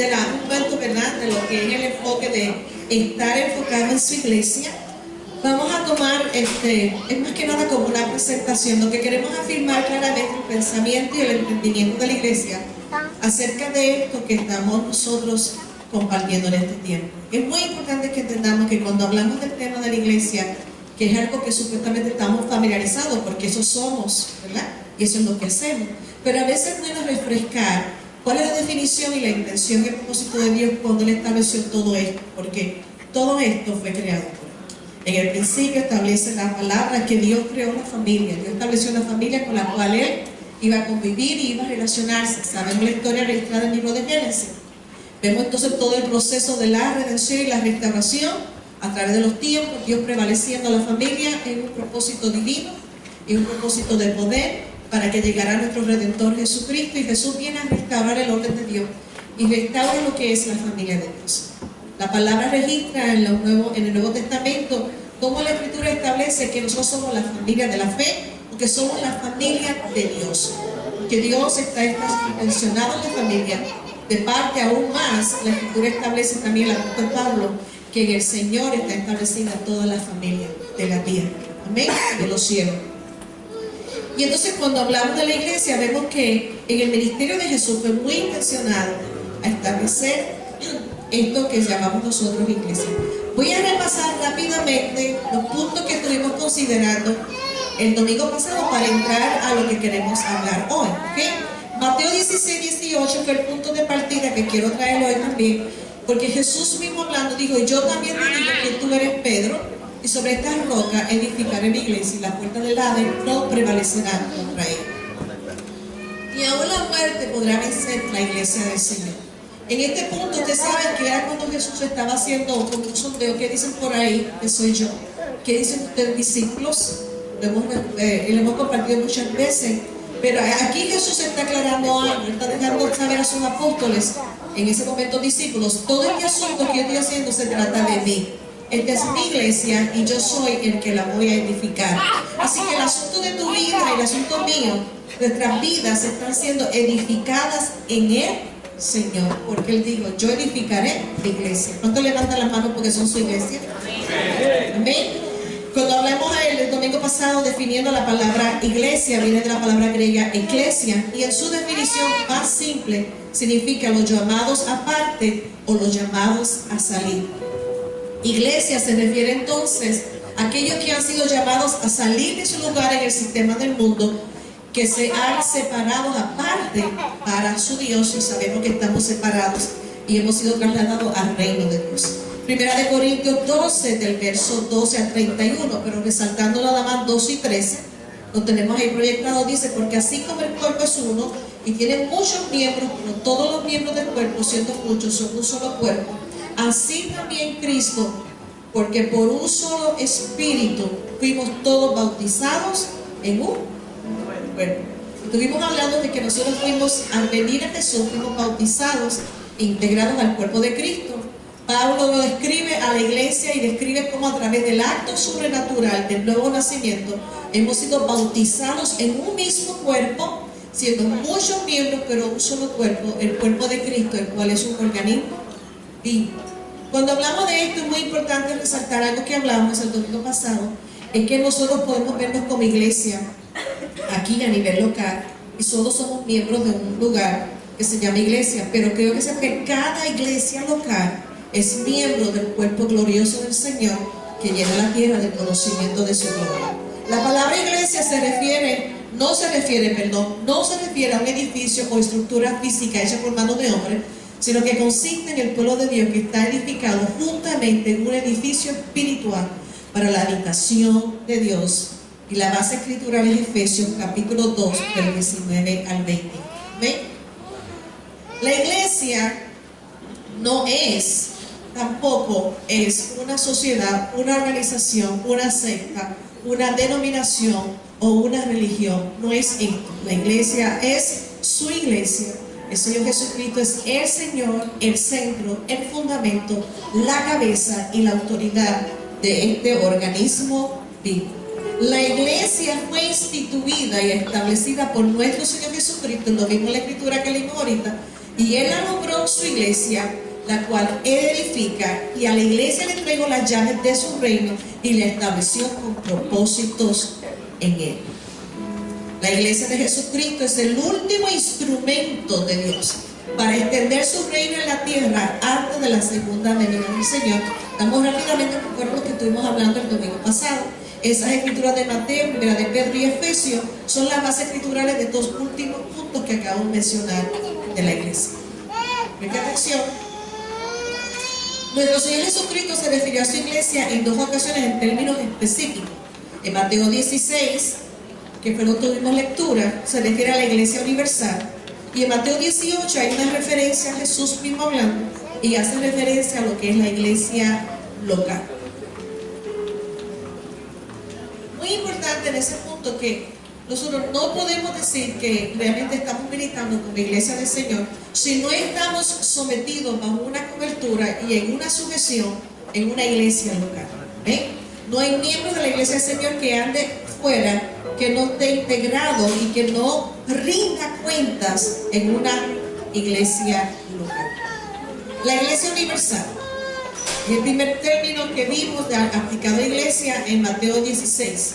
un momento, ¿verdad?, de lo que es el enfoque de estar enfocado en su iglesia. Vamos a tomar, es más que nada como una presentación. Lo que queremos afirmar claramente el pensamiento y el entendimiento de la iglesia acerca de esto que estamos nosotros compartiendo en este tiempo. Es muy importante que entendamos que cuando hablamos del tema de la iglesia, que es algo que supuestamente estamos familiarizados, porque eso somos, ¿verdad? Y eso es lo que hacemos. Pero a veces debemos refrescar cuál es la definición y la intención y el propósito de Dios cuando Él estableció todo esto, porque todo esto fue creado por Él. En el principio establece la palabra que Dios creó una familia. Dios estableció una familia con la cual Él iba a convivir y iba a relacionarse. Sabemos la historia registrada en el libro de Génesis. Vemos entonces todo el proceso de la redención y la restauración a través de los tiempos, Dios prevaleciendo a la familia en un propósito divino y un propósito de poder para que llegara nuestro Redentor Jesucristo, y Jesús viene a restaurar el orden de Dios y restaura lo que es la familia de Dios. La palabra registra en el Nuevo Testamento cómo la Escritura establece que nosotros somos la familia de la fe, porque somos la familia de Dios, que Dios está intencionado en la familia. De parte aún más, la Escritura establece también, el apóstol Pablo, que en el Señor está establecida toda la familia de la tierra, amén, de los cielos. Y entonces cuando hablamos de la iglesia, vemos que en el ministerio de Jesús fue muy intencionado a establecer esto que llamamos nosotros iglesia. Voy a repasar rápidamente los puntos que estuvimos considerando el domingo pasado para entrar a lo que queremos hablar hoy, ¿ok? Mateo 16, 18 fue el punto de partida que quiero traer hoy también, porque Jesús mismo hablando dijo: yo también te digo que tú eres Pedro, y sobre esta roca edificaré mi iglesia, y la puerta del Hades no prevalecerá contra ella. Y aún la muerte podrá vencer la iglesia del Señor. En este punto ustedes saben que era cuando Jesús estaba haciendo un sondeo. ¿Qué dicen por ahí? Que soy yo. ¿Qué dicen ustedes, discípulos? Lo hemos compartido muchas veces. Pero aquí Jesús está aclarando algo, está dejando saber a sus apóstoles, en ese momento discípulos: todo este asunto que yo estoy haciendo se trata de mí. Esta es mi iglesia y yo soy el que la voy a edificar. Así que el asunto de tu vida y el asunto mío, nuestras vidas están siendo edificadas en el Señor, porque Él dijo: yo edificaré mi iglesia. ¿Cuántos levantan las manos porque son su iglesia? Amén. Cuando hablamos el domingo pasado definiendo la palabra iglesia, viene de la palabra griega eclesia, y en su definición más simple significa los llamados aparte o los llamados a salir. Iglesia se refiere entonces a aquellos que han sido llamados a salir de su lugar en el sistema del mundo, que se han separado aparte para su Dios, y sabemos que estamos separados y hemos sido trasladados al reino de Dios. Primera de Corintios 12, del verso 12 al 31, pero resaltando nada más 12 y 13, lo tenemos ahí proyectado, dice: porque así como el cuerpo es uno y tiene muchos miembros, pero todos los miembros del cuerpo, siendo muchos, son un solo cuerpo, así también Cristo, porque por un solo espíritu fuimos todos bautizados en un cuerpo. Estuvimos hablando de que nosotros fuimos, al venir a Jesús, fuimos bautizados e integrados al cuerpo de Cristo. Pablo lo describe a la iglesia y describe cómo a través del acto sobrenatural del nuevo nacimiento hemos sido bautizados en un mismo cuerpo, siendo muchos miembros pero un solo cuerpo, el cuerpo de Cristo, el cual es un organismo vivo. Cuando hablamos de esto es muy importante resaltar algo que hablamos el domingo pasado, es que nosotros podemos vernos como iglesia aquí a nivel local y todos somos miembros de un lugar que se llama iglesia, pero creo que sepan que cada iglesia local es miembro del cuerpo glorioso del Señor que llena la tierra del conocimiento de su gloria. La palabra iglesia no se refiere a un edificio o estructura física hecha por manos de hombres, sino que consiste en el pueblo de Dios que está edificado juntamente en un edificio espiritual para la habitación de Dios. Y la base escritural es Efesios capítulo 2, del 19 al 20. ¿Ven? La iglesia tampoco es una sociedad, una organización, una secta, una denominación o una religión. No es esto. La iglesia es su iglesia. El Señor Jesucristo es el Señor, el centro, el fundamento, la cabeza y la autoridad de este organismo vivo. La iglesia fue instituida y establecida por nuestro Señor Jesucristo, lo mismo en la escritura que leímos ahorita, Y Él la nombró su iglesia, la cual Él edifica, y a la iglesia le entregó las llaves de su reino y la estableció con propósitos en Él. La iglesia de Jesucristo es el último instrumento de Dios para extender su reino en la tierra antes de la segunda venida del Señor. Vamos rápidamente a recordar lo que estuvimos hablando el domingo pasado. Esas escrituras de Mateo, Primera de Pedro y Efesios son las bases escriturales de estos últimos puntos que acabo de mencionar de la iglesia. Presta atención. Nuestro Señor Jesucristo se refirió a su iglesia en dos ocasiones en términos específicos. En Mateo 16, que fue lo que tuvimos lectura, se refiere a la iglesia universal. Y en Mateo 18 hay una referencia a Jesús mismo hablando y hace referencia a lo que es la iglesia local. Muy importante en ese punto que nosotros no podemos decir que realmente estamos militando como iglesia del Señor si no estamos sometidos bajo una cobertura y en una sujeción en una iglesia local. No hay miembro de la iglesia del Señor que ande fuera, que no esté integrado y que no rinda cuentas en una iglesia local. La iglesia universal es el primer término que vimos aplicado a iglesia en Mateo 16.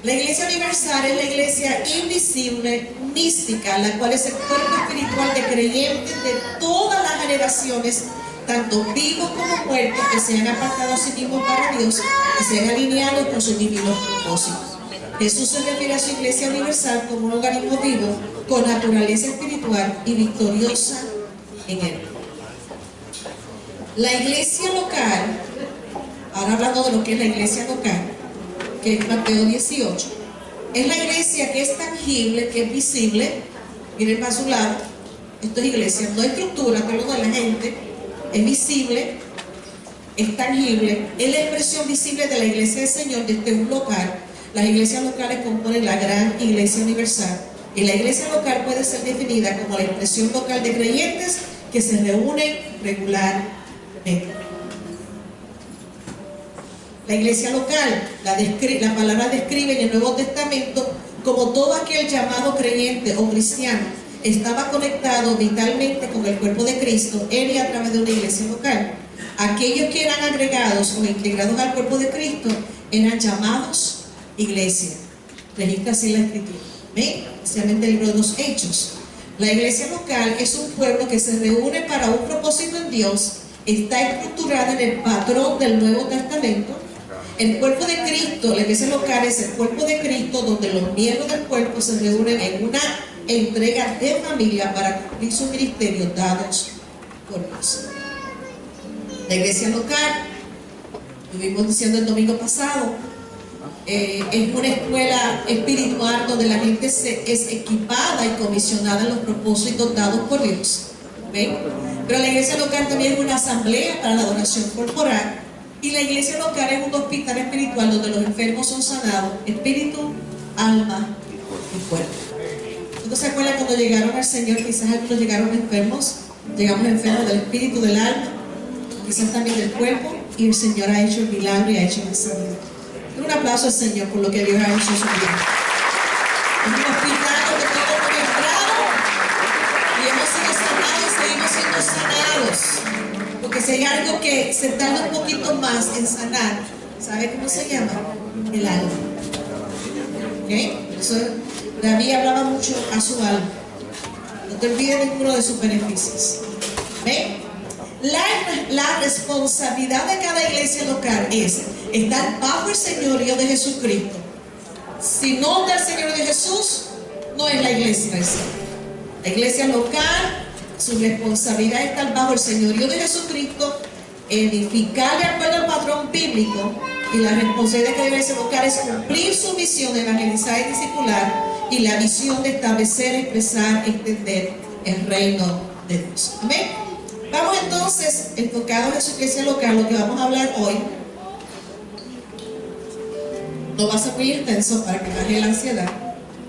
La iglesia universal es la iglesia invisible, mística, la cual es el cuerpo espiritual de creyentes de todas las generaciones, tanto vivos como muertos, que se han apartado a sí mismos para Dios y se han alineado con sus divinos propósitos. Jesús se refiere a su iglesia universal como un organismo vivo, con naturaleza espiritual y victoriosa en Él. La iglesia local, ahora hablando de lo que es la iglesia local, que es Mateo 18, es la iglesia que es tangible, que es visible. Miren para su lado, esto es iglesia, no estructura, pero no de la gente, es visible, es tangible, es la expresión visible de la iglesia del Señor desde un local. Las iglesias locales componen la gran iglesia universal, y la iglesia local puede ser definida como la expresión local de creyentes que se reúnen regularmente. La iglesia local, la palabra describe en el Nuevo Testamento como todo aquel llamado creyente o cristiano estaba conectado vitalmente con el cuerpo de Cristo en y a través de una iglesia local. Aquellos que eran agregados o integrados al cuerpo de Cristo eran llamados iglesia. Registra así la escritura, especialmente el libro de los Hechos. La iglesia local es un pueblo que se reúne para un propósito en Dios, está estructurada en el patrón del Nuevo Testamento. El cuerpo de Cristo, la iglesia local es el cuerpo de Cristo, donde los miembros del cuerpo se reúnen en una entrega de familia para cumplir sus ministerios dados por Dios. La iglesia local, estuvimos diciendo el domingo pasado, es una escuela espiritual donde la gente es equipada y comisionada en los propósitos dados por Dios. ¿Ven? Pero la iglesia local también es una asamblea para la adoración corporal, y la iglesia local es un hospital espiritual donde los enfermos son sanados, espíritu, alma y cuerpo. ¿Ustedes se acuerdan cuando llegaron al Señor? Quizás algunos llegaron enfermos, llegamos enfermos del espíritu, del alma, quizás también del cuerpo, y el Señor ha hecho el milagro y ha hecho la sanidad. Un aplauso al Señor por lo que Dios ha hecho en su vida. Es un hospital donde todos hemos entrado y hemos sido sanados y seguimos siendo sanados. Porque si hay algo que se tarda un poquito más en sanar, ¿sabe cómo se llama? El alma. ¿Ok? Eso, David hablaba mucho a su alma. No te olvides ninguno de sus beneficios. ¿Ven? La responsabilidad de cada iglesia local es estar bajo el señorío de Jesucristo. Si no está el señorío de Jesús, no es la iglesia del Señor. La iglesia local, su responsabilidad es estar bajo el señorío de Jesucristo, edificar de acuerdo al patrón bíblico, y la responsabilidad de cada iglesia local es cumplir su misión de evangelizar y discipular, y la visión de establecer, expresar, extender el reino de Dios. Amén. Vamos entonces, enfocados en su iglesia local, lo que vamos a hablar hoy no va a ser muy intenso para que baje la ansiedad.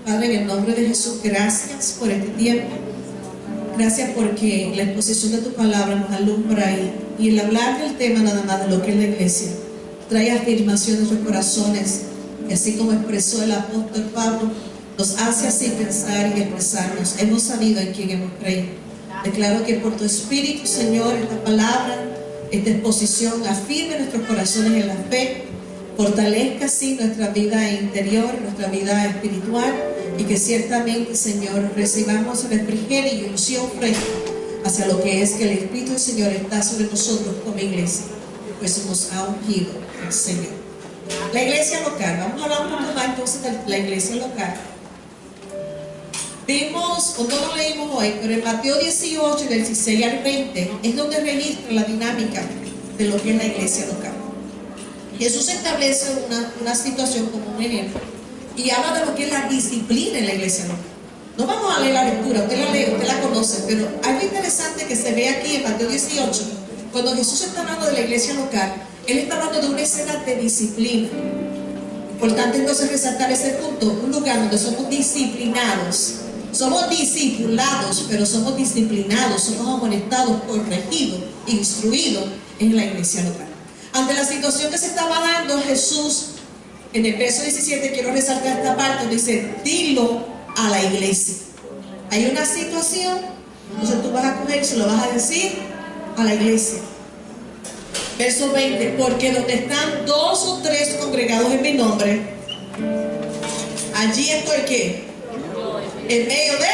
Padre, en el nombre de Jesús, gracias por este tiempo. Gracias porque la exposición de tu palabra nos alumbra y el hablar del tema nada más de lo que es la iglesia trae afirmación en nuestros corazones, y así como expresó el apóstol Pablo, nos hace así pensar y expresarnos. Hemos sabido en quién hemos creído. Declaro que por tu Espíritu, Señor, esta palabra, esta exposición afirme nuestros corazones en la fe, fortalezca así nuestra vida interior, nuestra vida espiritual, y que ciertamente, Señor, recibamos refrigerio y unción fresca hacia lo que es que el Espíritu del Señor está sobre nosotros como iglesia, pues nos ha ungido el Señor. La iglesia local, vamos a hablar un poco más entonces de la iglesia local. Vimos, o no lo leímos hoy, pero en Mateo 18, del 16 al 20, es donde registra la dinámica de lo que es la iglesia local. Jesús establece una situación como un ejemplo y habla de lo que es la disciplina en la iglesia local. No vamos a leer la lectura, usted la lee, usted la conoce, pero algo interesante que se ve aquí en Mateo 18, cuando Jesús está hablando de la iglesia local, Él está hablando de una escena de disciplina. Importante entonces resaltar ese punto, un lugar donde somos disciplinados. Somos discipulados, pero somos disciplinados, somos amonestados, corregidos, instruidos en la iglesia local. Ante la situación que se estaba dando, Jesús, en el verso 17, quiero resaltar esta parte, dice, dilo a la iglesia. Hay una situación, entonces tú vas a coger y se lo vas a decir a la iglesia. Verso 20, porque donde están 2 o 3 congregados en mi nombre, allí estoy, ¿qué? En medio de.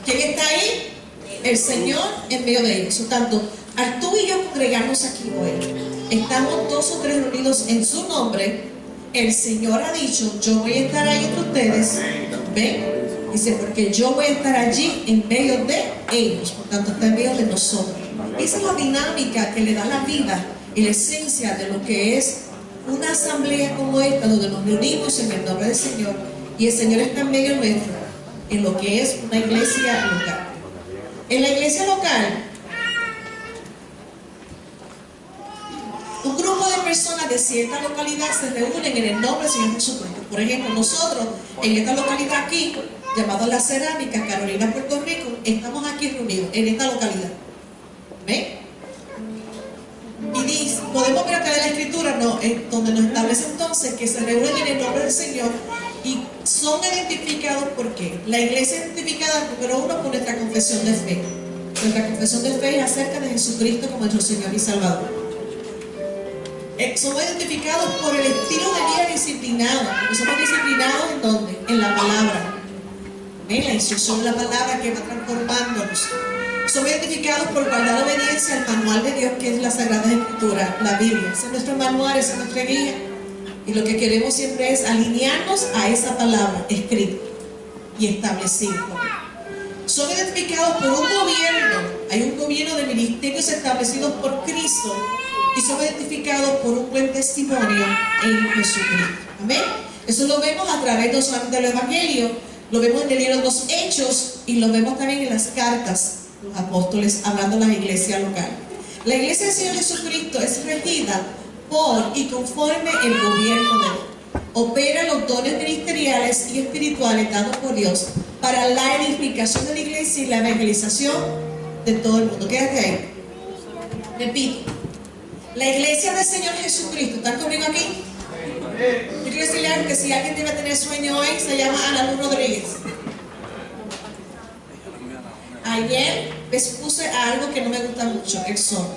¿Quién está ahí? El Señor en medio de ellos. Por tanto, al tú y yo congregarnos aquí hoy, estamos 2 o 3 reunidos en su nombre. El Señor ha dicho, yo voy a estar ahí entre ustedes. ¿Ven? Dice, porque yo voy a estar allí en medio de ellos. Por tanto, está en medio de nosotros. Esa es la dinámica que le da la vida y la esencia de lo que es una asamblea como esta, donde nos reunimos en el nombre del Señor. Y el Señor está en medio nuestro, en lo que es una iglesia local. En la iglesia local, un grupo de personas de cierta localidad se reúnen en el nombre del Señor Jesucristo. Por ejemplo, nosotros en esta localidad aquí, llamada La Cerámica, Carolina, Puerto Rico, estamos aquí reunidos, en esta localidad. ¿Ven? Y dice, podemos ver acá en la escritura, no, donde nos establece entonces que se reúnen en el nombre del Señor y son identificados. ¿Por qué? La iglesia es identificada, número 1, por nuestra confesión de fe. Nuestra confesión de fe es acerca de Jesucristo como nuestro Señor y Salvador. Somos identificados por el estilo de vida disciplinado, porque somos disciplinados ¿en dónde? En la palabra. ¿Ven? La instrucción de la palabra que va transformándonos. Somos identificados por guardar obediencia al manual de Dios, que es la Sagrada Escritura, la Biblia. Ese es nuestro manual, esa es nuestra guía. Y lo que queremos siempre es alinearnos a esa palabra escrita y establecida. Son identificados por un gobierno. Hay un gobierno de ministerios establecidos por Cristo y son identificados por un buen testimonio en Jesucristo. Amén. Eso lo vemos a través no solamente del Evangelio, lo vemos en el libro de los Hechos y lo vemos también en las cartas. Los apóstoles hablando a la iglesia local. La iglesia del Señor Jesucristo es regida por y conforme el gobierno de Dios. Opera los dones ministeriales y espirituales dados por Dios para la edificación de la iglesia y la evangelización de todo el mundo. Quédate ahí. Repito. La iglesia del Señor Jesucristo, ¿están conmigo aquí? Yo quiero decirle algo, que si alguien debe tener sueño hoy, se llama Ana Luz Rodríguez. Ayer les puse algo que no me gusta mucho, el sol.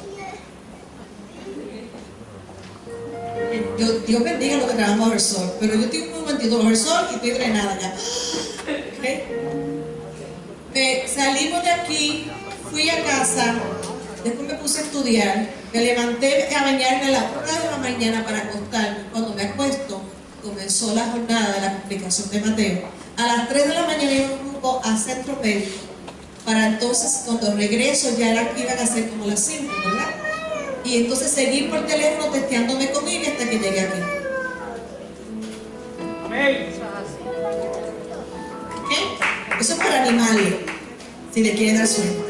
Dios bendiga lo que trabajamos bajo el sol, pero yo estoy un momentito bajo el sol y estoy drenada ya. ¿Okay? Salimos de aquí, fui a casa, después me puse a estudiar, me levanté a bañarme a las 1 de la mañana para acostarme. Cuando me acuesto, comenzó la jornada de la congregación de Mateo. A las 3 de la mañana iba un grupo a centro médico. Para entonces, cuando regreso, ya iban a ser como las 5, ¿verdad? Y entonces seguir por teléfono testeándome con él hasta que llegué aquí. ¿Ok? Eso es para animales, si le quieren dar sueño.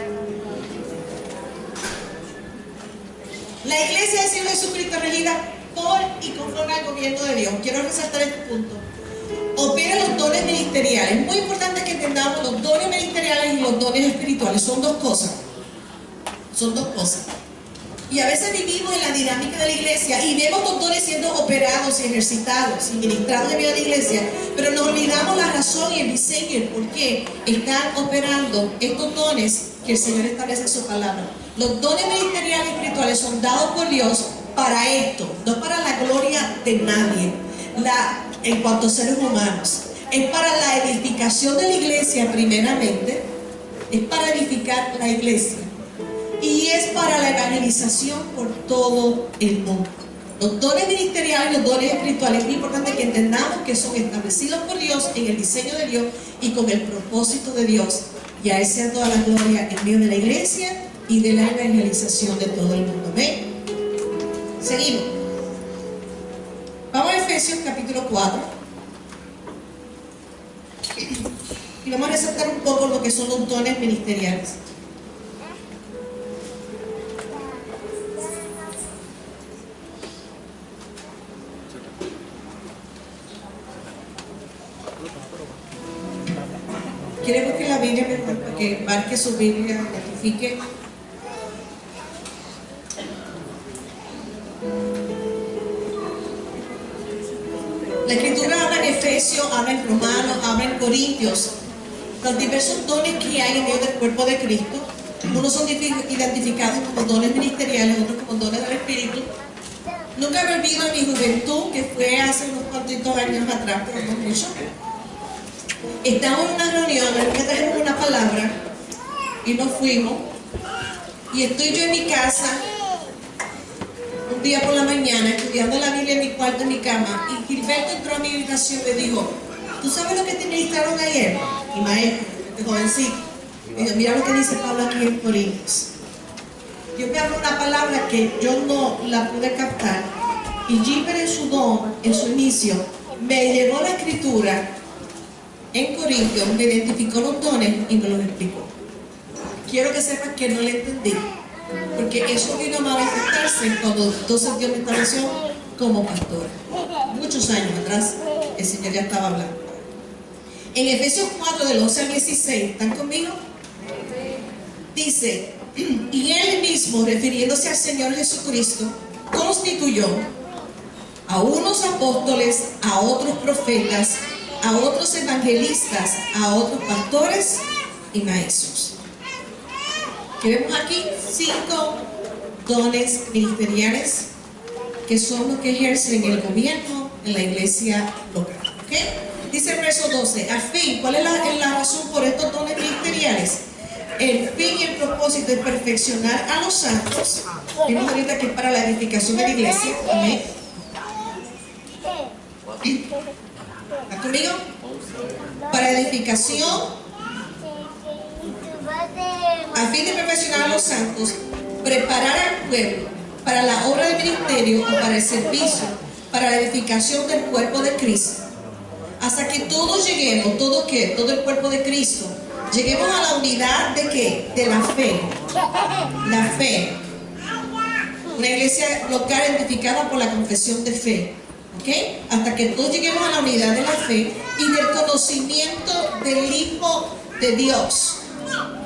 La iglesia del Señor Jesucristo es regida por y conforme al gobierno de Dios. Quiero resaltar este punto. Opera los dones ministeriales. Es muy importante que entendamos los dones ministeriales y los dones espirituales. Son dos cosas. Son dos cosas. Y a veces vivimos en la dinámica de la iglesia y vemos los dones siendo operados y ejercitados y ministrados en la iglesia, pero nos olvidamos la razón y el diseño, el por qué están operando estos dones que el Señor establece en su palabra. Los dones ministeriales y espirituales son dados por Dios para esto, no para la gloria de nadie, en cuanto a seres humanos. Es para la edificación de la iglesia primeramente, es para edificar la iglesia. Y es para la evangelización por todo el mundo. Los dones ministeriales, los dones espirituales, es muy importante que entendamos que son establecidos por Dios en el diseño de Dios y con el propósito de Dios. Y a Él sea toda la gloria en medio de la iglesia y de la evangelización de todo el mundo. ¿Ven? Seguimos. Vamos a Efesios capítulo 4. Y vamos a resaltar un poco lo que son los dones ministeriales. ¿Quiere buscar la Biblia mejor? Porque marque su Biblia, identifique. La Escritura habla en Efesios, habla en Romanos, habla en Corintios. Los diversos dones que hay en medio del cuerpo de Cristo. Unos son identificados como dones ministeriales, otros como dones del Espíritu. Nunca me olvido de mi juventud, que fue hace unos cuantitos años atrás, pero no mucho. Estábamos en una reunión, me trajeron una palabra y nos fuimos. Y estoy yo en mi casa un día por la mañana estudiando la Biblia en mi cuarto, en mi cama. Y Gilberto entró a mi habitación y me dijo: ¿tú sabes lo que te ministraron ayer? Mi maestro, este jovencito. Y yo: mira lo que dice Pablo aquí en Corintios. Dios me habló una palabra que yo no la pude captar. Y Gilbert en su don, en su inicio, me llevó la escritura en Corintios, me identificó los dones y me los explicó. Quiero que sepas que no le entendí, porque eso vino a manifestarse cuando entonces Dios me estableció como pastor. Muchos años atrás el Señor ya estaba hablando. En Efesios 4, del 11 al 16, ¿están conmigo? Dice: y Él mismo, refiriéndose al Señor Jesucristo, constituyó a unos apóstoles, a otros profetas, a otros evangelistas, a otros pastores y maestros. Que vemos aquí 5 dones ministeriales que son los que ejercen el gobierno en la iglesia local. ¿Okay? Dice el verso 12: al fin, ¿cuál es la razón por estos dones ministeriales? El fin y el propósito es perfeccionar a los santos. Vimos ahorita que es para la edificación de la iglesia. Amén. ¿Está conmigo? Para edificación, a fin de perfeccionar a los santos, preparar al pueblo para la obra del ministerio o para el servicio, para la edificación del cuerpo de Cristo, hasta que todos lleguemos, todo el cuerpo de Cristo, lleguemos a la unidad de ¿qué? De la fe. La fe. Una iglesia local identificada por la confesión de fe. ¿Okay? Hasta que todos lleguemos a la unidad de la fe y del conocimiento del Hijo de Dios.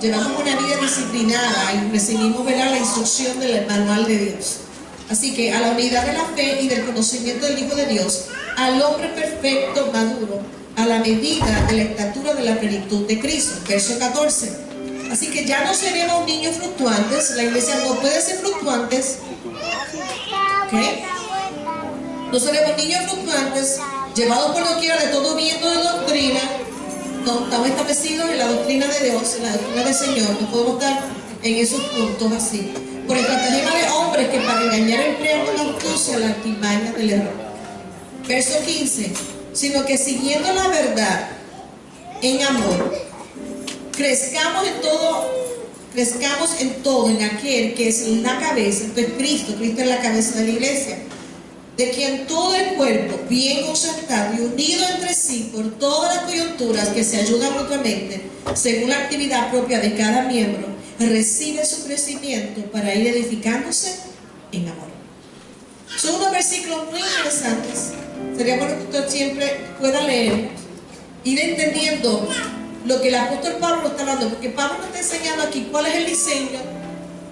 Llevamos una vida disciplinada y recibimos, ¿verdad?, la instrucción del manual de Dios. Así que a la unidad de la fe y del conocimiento del Hijo de Dios, al hombre perfecto, maduro, a la medida de la estatura de la plenitud de Cristo. Verso 14. Así que ya no seremos niños fluctuantes. La iglesia no puede ser fluctuantes. ¿Okay? No seremos niños fluctuantes, llevados por doquiera de todo viento de doctrina. No, estamos establecidos en la doctrina de Dios, en la doctrina del Señor. No podemos estar en esos puntos así. Por estratagema de hombres que para engañar emplean una astucia la artimaña del error. Verso 15. Sino que siguiendo la verdad en amor, crezcamos en todo en aquel que es la cabeza, entonces Cristo es la cabeza de la iglesia, de quien todo el cuerpo, bien concertado y unido entre sí por todas las coyunturas que se ayudan mutuamente, según la actividad propia de cada miembro, recibe su crecimiento para ir edificándose en amor. Son unos versículos muy interesantes. Sería bueno que usted siempre pueda leer, ir entendiendo lo que el apóstol Pablo está hablando, porque Pablo nos está enseñando aquí cuál es el diseño,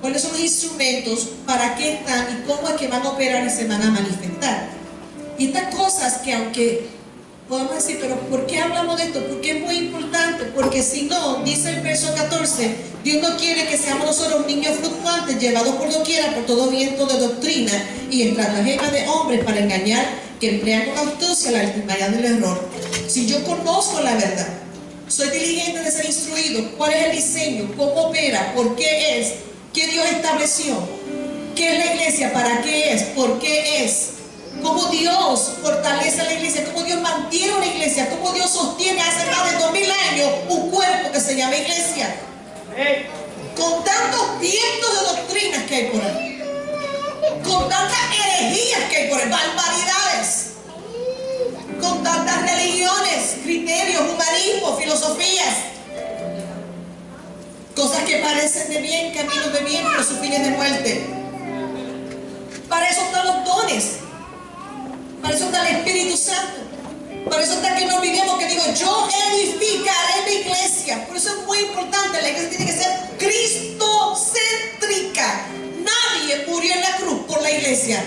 cuáles son los instrumentos, para qué están y cómo es que van a operar y se van a manifestar. Y estas cosas que aunque podemos decir, pero ¿por qué hablamos de esto? Porque es muy importante, porque si no, dice el verso 14, Dios no quiere que seamos nosotros niños fluctuantes, llevados por doquiera, por todo viento de doctrina y estratagemas de hombres para engañar, que emplean con astucia la artimaña del error. Si yo conozco la verdad, soy diligente de ser instruido, cuál es el diseño, cómo opera, por qué es, qué Dios estableció, qué es la iglesia, para qué es, por qué es, cómo Dios fortalece a la iglesia, cómo Dios mantiene una iglesia, cómo Dios sostiene hace más de 2000 años un cuerpo que se llama iglesia. Con tantos vientos de doctrinas que hay por ahí, con tantas herejías que hay por ahí, barbaridades, con tantas religiones, criterios, humanismo, filosofías, cosas que parecen de bien, caminos de bien, pero sus fines de muerte. Para eso están los dones, para eso está el Espíritu Santo, para eso está que no olvidemos que digo, yo edificaré mi iglesia. Por eso es muy importante, la iglesia tiene que ser cristocéntrica. Nadie murió en la cruz por la iglesia.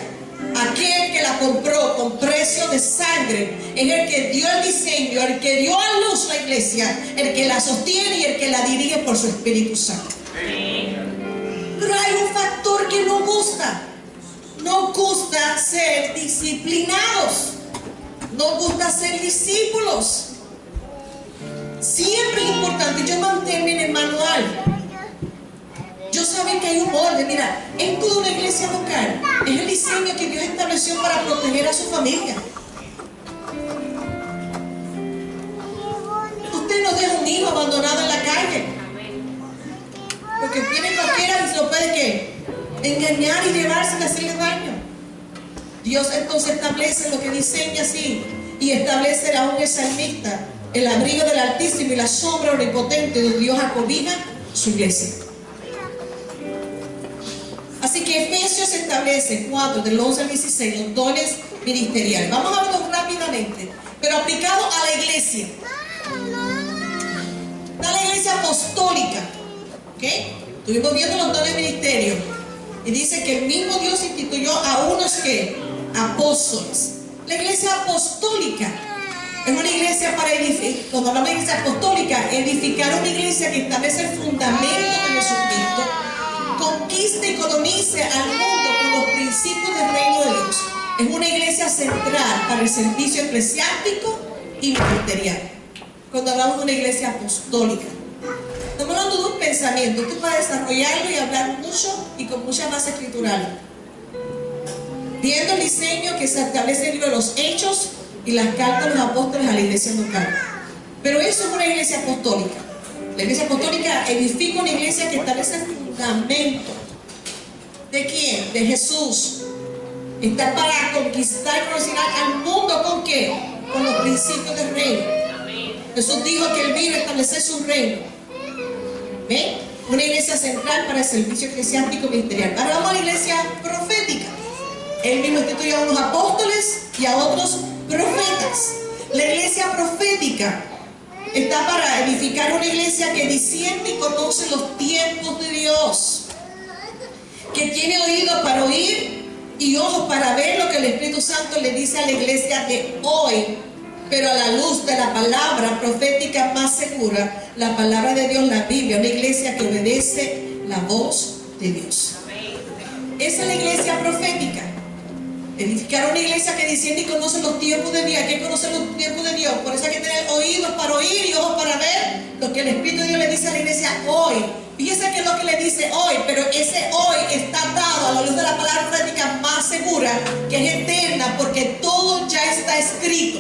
Aquel que la compró con precio de sangre es el que dio el diseño, el que dio a luz la iglesia, el que la sostiene y el que la dirige por su Espíritu Santo. Pero hay un factor que no gusta. Nos gusta ser disciplinados, nos gusta ser discípulos. Siempre es importante, yo mantengo en el manual. Yo sabía que hay un orden. Mira, en toda una iglesia local es el diseño que Dios estableció para proteger a su familia. Usted no deja un hijo abandonado en la calle, porque viene cualquiera y se lo puede ¿qué? Engañar y llevarse y hacerle daño. Dios entonces establece lo que diseña así, y establece aún el salmista, el abrigo del Altísimo y la sombra omnipotente de Dios acobija su iglesia. Así que Efesios establece 4, del 11 al 16, los dones ministeriales. Vamos a verlos rápidamente, pero aplicado a la iglesia. Está la iglesia apostólica, ¿ok? Estuvimos viendo los dones ministerios. Y dice que el mismo Dios instituyó a unos que apóstoles. La iglesia apostólica es una iglesia para edificar. Cuando hablamos de iglesia apostólica, edificar una iglesia que establece el fundamento de Jesucristo, conquiste y colonice al mundo con los principios del reino de Dios. Es una iglesia central para el servicio eclesiástico y ministerial. Cuando hablamos de una iglesia apostólica, estamos hablando de un pensamiento. Esto es para desarrollarlo y hablar mucho y con mucha base escritural. Viendo el diseño que se establece en el libro de los Hechos y las cartas de los apóstoles a la iglesia local. Pero eso es una iglesia apostólica. La iglesia apostólica edifica una iglesia que establece el fundamento. ¿De quién? De Jesús. Está para conquistar y conocer al mundo ¿con qué? Con los principios del reino. Jesús dijo que Él vino a establecer su reino. ¿Ven? Una iglesia central para el servicio eclesiástico ministerial. Ahora vamos a la iglesia profética. Él mismo instituyó a unos apóstoles y a otros profetas. La iglesia profética está para edificar una iglesia que discierne y conoce los tiempos de Dios, que tiene oídos para oír y ojos para ver lo que el Espíritu Santo le dice a la iglesia de hoy, pero a la luz de la palabra profética más segura, la palabra de Dios, la Biblia, una iglesia que obedece la voz de Dios. Esa es la iglesia profética. Edificar una iglesia que discierne y conoce los tiempos de Dios. Hay que conocer los tiempos de Dios. Por eso hay que tener oídos para oír y ojos para ver lo que el Espíritu de Dios le dice a la iglesia hoy. Fíjese que es lo que le dice hoy, pero ese hoy está dado a la luz de la palabra profética más segura, que es eterna, porque todo ya está escrito.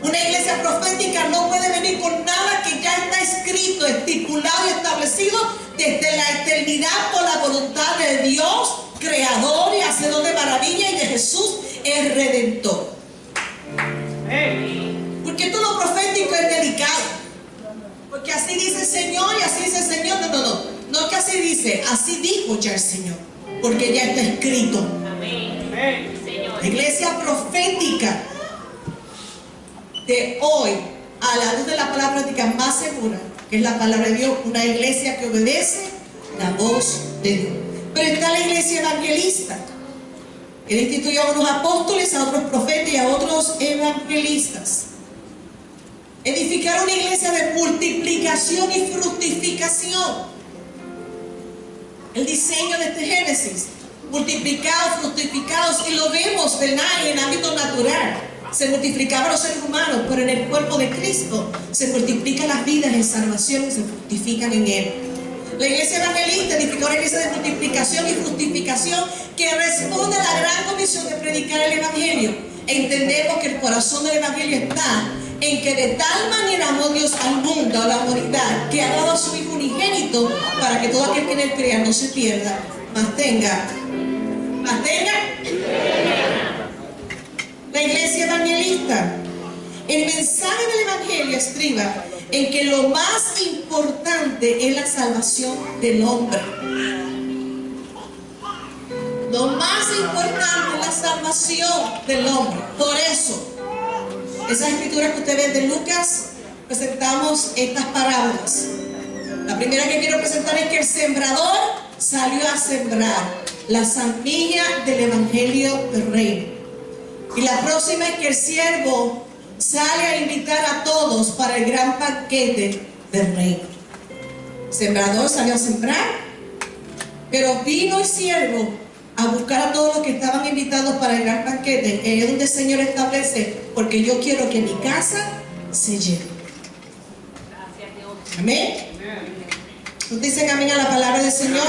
Una iglesia profética no puede venir con nada que ya está escrito, estipulado y establecido desde la eternidad por la voluntad de Dios, creador y hacedor de maravilla, y de Jesús, el Redentor. Porque todo lo profético es delicado. Porque así dice el Señor y así dice el Señor. No es que así dice, así dijo ya el Señor. Porque ya está escrito. La iglesia profética de hoy, a la luz de la palabra profética más segura, que es la palabra de Dios, una iglesia que obedece la voz de Dios. Pero está la iglesia evangelista. Él instituyó a unos apóstoles, a otros profetas y a otros evangelistas. Edificar una iglesia de multiplicación y fructificación. El diseño de este Génesis. Multiplicados, fructificados, y lo vemos, ¿verdad?, en el ámbito natural. Se multiplicaban los seres humanos, pero en el cuerpo de Cristo se multiplican las vidas en salvación y se fructifican en Él. La iglesia evangelista edificó una iglesia de multiplicación y fructificación que responde a la gran comisión de predicar el Evangelio. Entendemos que el corazón del Evangelio está en que de tal manera amó Dios al mundo, a la humanidad, que ha dado a su Hijo unigénito para que todo aquel que en Él crea no se pierda, mas tenga. La iglesia evangelista. El mensaje del Evangelio estriba en que lo más importante es la salvación del hombre. Lo más importante es la salvación del hombre. Por eso, esas escrituras que usted ve de Lucas, presentamos estas parábolas. La primera que quiero presentar es que el sembrador salió a sembrar la semilla del Evangelio del Reino. Y la próxima es que el siervo sale a invitar a todos para el gran banquete del Reino. El sembrador salió a sembrar, pero vino el siervo a buscar a todos los que estaban invitados para el gran banquete. Es donde el Señor establece, porque yo quiero que mi casa se llene. Amén. ¿Ustedes dicen amén a la palabra del Señor?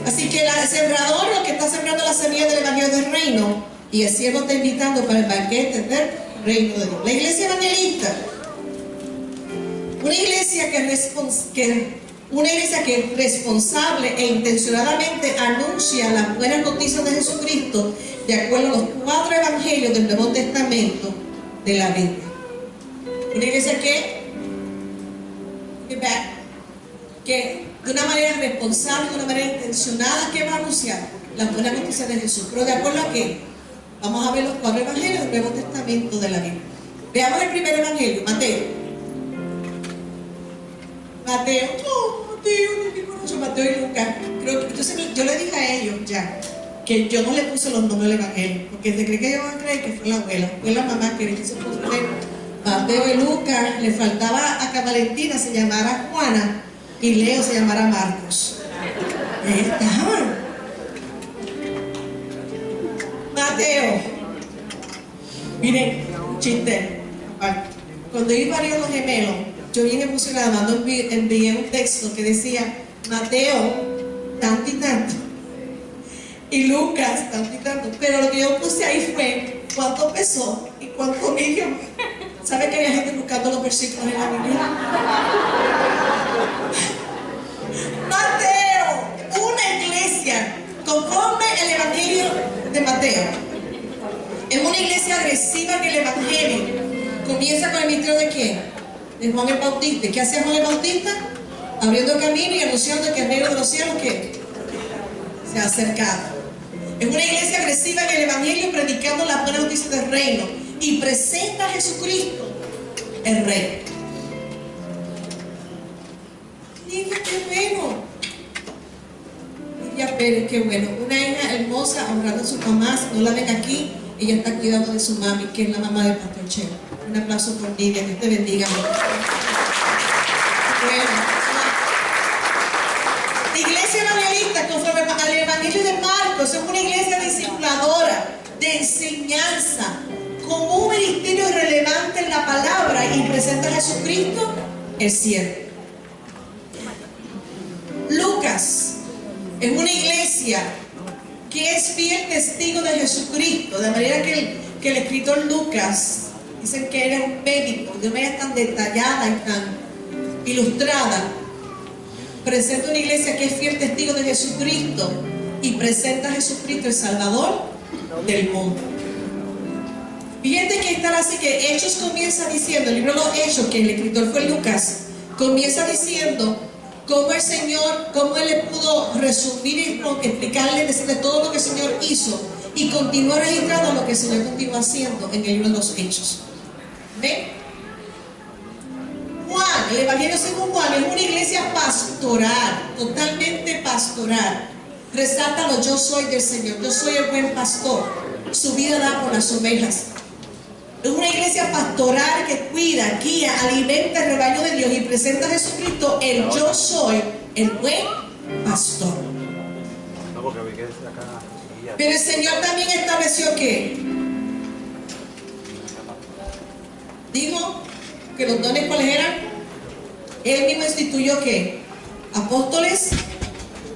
Así que el sembrador, lo que está sembrando la semilla del Evangelio del Reino, y el siervo está invitando para el banquete del Reino de Dios. La iglesia evangelista, una iglesia que responsable e intencionadamente anuncia las buenas noticias de Jesucristo de acuerdo a los 4 evangelios del Nuevo Testamento de la Biblia. Una iglesia que de una manera responsable, de una manera intencionada, que va a anunciar las buenas noticias de Jesús. Pero de acuerdo a qué, vamos a ver los 4 evangelios del Nuevo Testamento de la Biblia. Veamos el primer evangelio, Mateo. Mateo y Lucas. Entonces yo le dije a ellos ya que yo no le puse los nombres del evangelio, porque se cree que ellos van a creer que fue la abuela, fue la mamá que le quiso poner Mateo y Lucas. Le faltaba a Valentina se llamara Juana y Leo se llamara Marcos. Ahí estaban. Mateo. Miren, chiste. Cuando yo parió los gemelos, yo bien emocionada, envié un texto que decía Mateo, tanto y tanto, y Lucas, tanto y tanto. Pero lo que yo puse ahí fue cuánto pesó y cuánto midió. ¿Sabe que había gente buscando los versículos en la Biblia? Mateo, una iglesia conforme el evangelio de Mateo. Es una iglesia agresiva que el evangelio comienza con el ministerio de ¿quién? De Juan el Bautista. ¿Qué hacía Juan el Bautista? Abriendo camino y anunciando que el reino de los cielos que se ha acercado. Es una iglesia agresiva en el evangelio, predicando las buenas noticias del reino, y presenta a Jesucristo el Rey. Mira qué bueno. Lidia Pérez, qué bueno. Una hija hermosa honrando a su mamá. Si no la ven aquí, ella está cuidando de su mami, que es la mamá del pastor Cheo. Un aplauso por Lidia, que te bendiga. Bueno. La iglesia evangelista, conforme al evangelio de Marcos, es una iglesia discipuladora, de enseñanza, con un ministerio relevante en la palabra, y presenta a Jesucristo el siervo. Lucas es una iglesia que es fiel testigo de Jesucristo, de manera que el escritor Lucas, dicen que era un médico, de una manera tan detallada y tan ilustrada, presenta una iglesia que es fiel testigo de Jesucristo y presenta a Jesucristo el Salvador del mundo. Fíjate que está así, que Hechos comienza diciendo, el libro de los Hechos, que el escritor fue Lucas, comienza diciendo cómo el Señor, cómo Él le pudo resumir y explicarle, decirle todo lo que el Señor hizo, y continúa registrando lo que el Señor continúa haciendo en el libro de los Hechos. ¿Ven? Juan, el Evangelio según Juan, es una iglesia pastoral, totalmente pastoral. Resátalo, yo soy del Señor, yo soy el buen pastor, su vida da por las ovejas. Es una iglesia pastoral que cuida, guía, alimenta el rebaño de Dios y presenta a Jesucristo, el yo soy el buen pastor. Pero el Señor también estableció que dijo que los dones cuáles eran. Él mismo instituyó que apóstoles,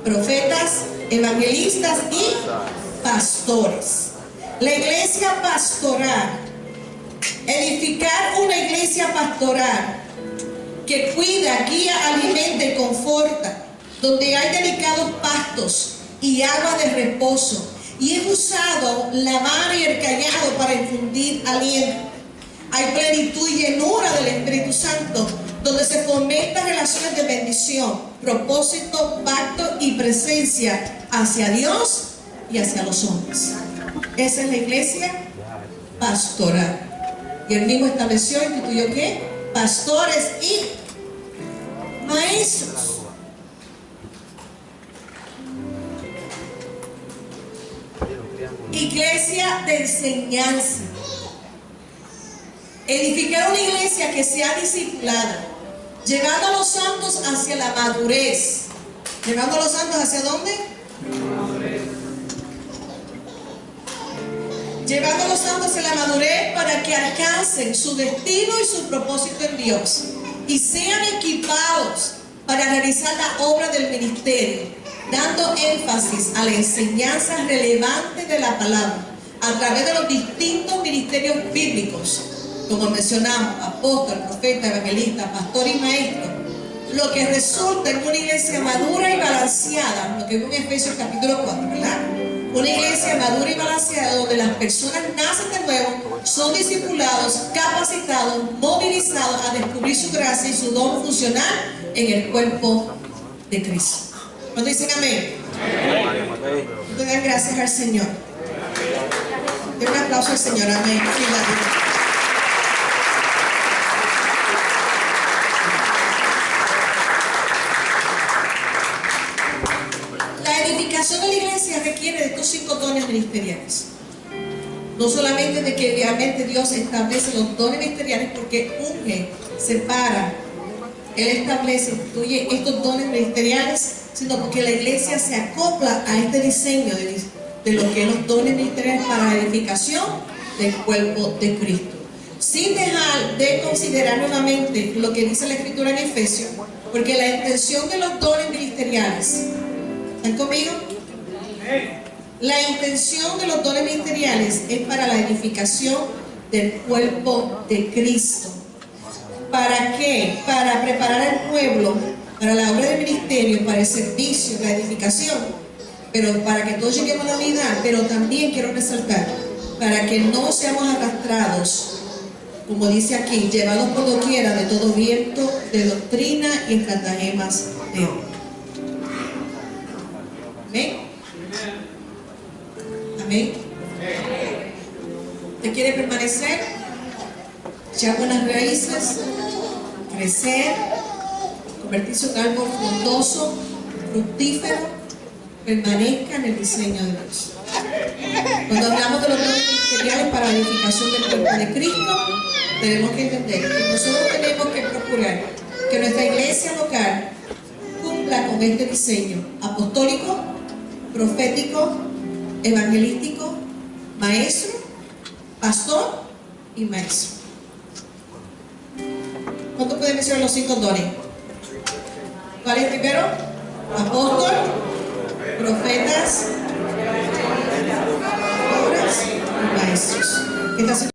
profetas, evangelistas y pastores. La iglesia pastoral, edificar una iglesia pastoral que cuida, guía, alimenta y conforta, donde hay delicados pastos y agua de reposo, y es usado la vara y el callado para infundir aliento. Hay plenitud y llenura del Espíritu Santo, donde se fomentan relaciones de bendición, propósito, pacto y presencia hacia Dios y hacia los hombres. Esa es la iglesia pastoral. Y él mismo estableció, instituyó ¿qué? Pastores y maestros. Iglesia de enseñanza. Edificar una iglesia que sea discipulada, llevando a los santos hacia la madurez. ¿Llevando a los santos hacia dónde? Madurez. Llevando a los santos hacia la madurez para que alcancen su destino y su propósito en Dios y sean equipados para realizar la obra del ministerio, dando énfasis a la enseñanza relevante de la palabra a través de los distintos ministerios bíblicos, como mencionamos, apóstol, profeta, evangelista, pastor y maestro, lo que resulta en una iglesia madura y balanceada, lo que vemos en Efesios capítulo 4, ¿verdad? Una iglesia madura y balanceada donde las personas nacen de nuevo, son discipulados, capacitados, movilizados a descubrir su gracia y su don funcional en el cuerpo de Cristo. ¿Cuándo dicen amén? Den gracias al Señor. Den un aplauso al Señor, amén. La edificación de la iglesia requiere de estos 5 dones ministeriales. No solamente de que realmente Dios establece los dones ministeriales porque unge, separa, Él establece, instituye estos dones ministeriales, sino porque la iglesia se acopla a este diseño de lo que es los dones ministeriales para la edificación del cuerpo de Cristo. Sin dejar de considerar nuevamente lo que dice la Escritura en Efesios, porque la intención de los dones ministeriales, ¿están conmigo? La intención de los dones ministeriales es para la edificación del cuerpo de Cristo. ¿Para qué? Para preparar al pueblo para la obra del ministerio, para el servicio, la edificación, pero para que todos lleguemos a la unidad. Pero también quiero resaltar, para que no seamos arrastrados, como dice aquí, llevados por doquiera de todo viento de doctrina y estratagemas de hombre. ¿Amén? ¿Amén? ¿Usted quiere permanecer? Echar buenas raíces, crecer, convertirse en un árbol frondoso, fructífero, permanezca en el diseño de Dios. Cuando hablamos de los dones ministeriales para la edificación del cuerpo de Cristo, tenemos que entender que nosotros tenemos que procurar que nuestra iglesia local cumpla con este diseño apostólico, profético, evangelístico, maestro, pastor y maestro. ¿Cuánto pueden mencionar los 5 dones? ¿Cuál es primero? Apóstol, profetas, pastores y maestros.